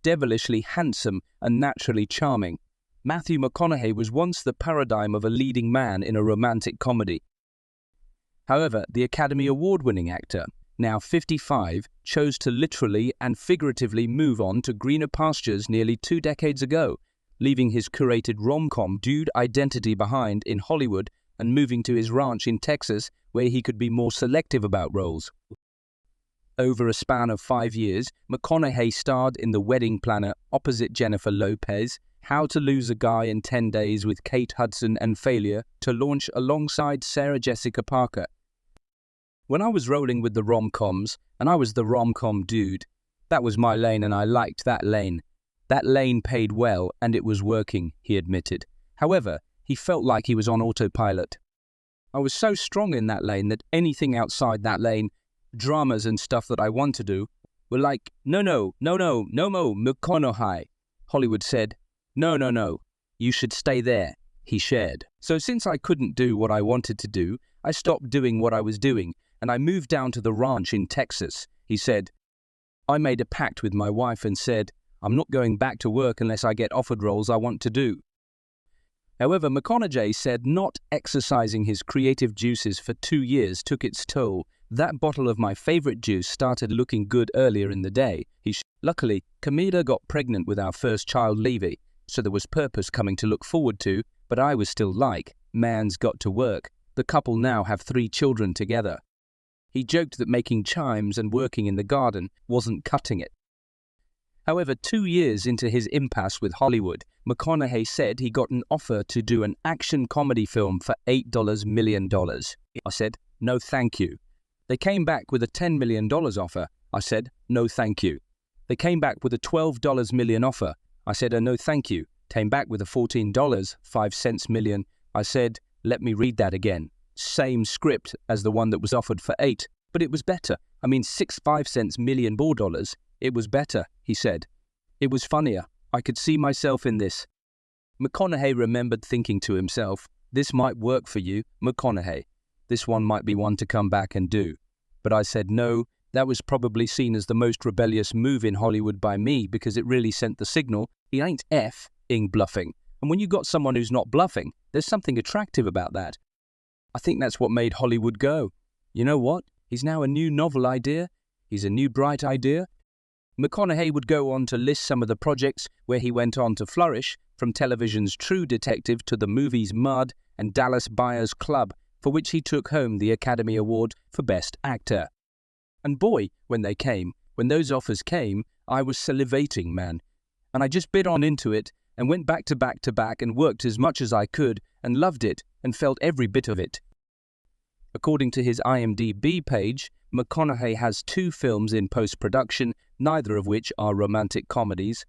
devilishly handsome and naturally charming. Matthew McConaughey was once the paradigm of a leading man in a romantic comedy. However, the Academy Award-winning actor, now 55, chose to literally and figuratively move on to greener pastures nearly 2 decades ago, leaving his curated rom-com dude identity behind in Hollywood and moving to his ranch in Texas, where he could be more selective about roles. Over a span of 5 years, McConaughey starred in The Wedding Planner opposite Jennifer Lopez, How to Lose a Guy in 10 Days with Kate Hudson, and Failure to launch alongside Sarah Jessica Parker. When I was rolling with the rom-coms, and I was the rom-com dude, that was my lane and I liked that lane. That lane paid well and it was working, he admitted. However, he felt like he was on autopilot. I was so strong in that lane that anything outside that lane, dramas and stuff that I want to do, were like, no more, McConaughey. Hollywood said, no, you should stay there, he shared. So since I couldn't do what I wanted to do, I stopped doing what I was doing and I moved down to the ranch in Texas, he said. I made a pact with my wife and said, I'm not going back to work unless I get offered roles I want to do. However, McConaughey said not exercising his creative juices for 2 years took its toll. That bottle of my favorite juice started looking good earlier in the day. Luckily, Kamida got pregnant with our first child, Levy, so there was purpose coming to look forward to, but I was still like, man's got to work. The couple now have 3 children together. He joked that making chimes and working in the garden wasn't cutting it. However, 2 years into his impasse with Hollywood, McConaughey said he got an offer to do an action comedy film for $8 million. I said, no thank you. They came back with a $10 million offer. I said, no thank you. They came back with a $12 million offer. I said, no thank you. Came back with a $14.05 million. I said, let me read that again. Same script as the one that was offered for 8, but it was better. I mean, 65 cents million more dollars. It was better, he said. It was funnier. I could see myself in this. McConaughey remembered thinking to himself, this might work for you, McConaughey. This one might be one to come back and do. But I said no, that was probably seen as the most rebellious move in Hollywood by me because it really sent the signal, he ain't F-ing bluffing. And when you got someone who's not bluffing, there's something attractive about that. I think that's what made Hollywood go. You know what? He's now a new novel idea. He's a new bright idea. McConaughey would go on to list some of the projects where he went on to flourish, from television's True Detective to the movies Mud and Dallas Buyers Club, for which he took home the Academy Award for Best Actor. And boy, when those offers came, I was salivating, man. And I just bit on into it and went back to back and worked as much as I could and loved it and felt every bit of it. According to his IMDb page, McConaughey has 2 films in post-production, neither of which are romantic comedies.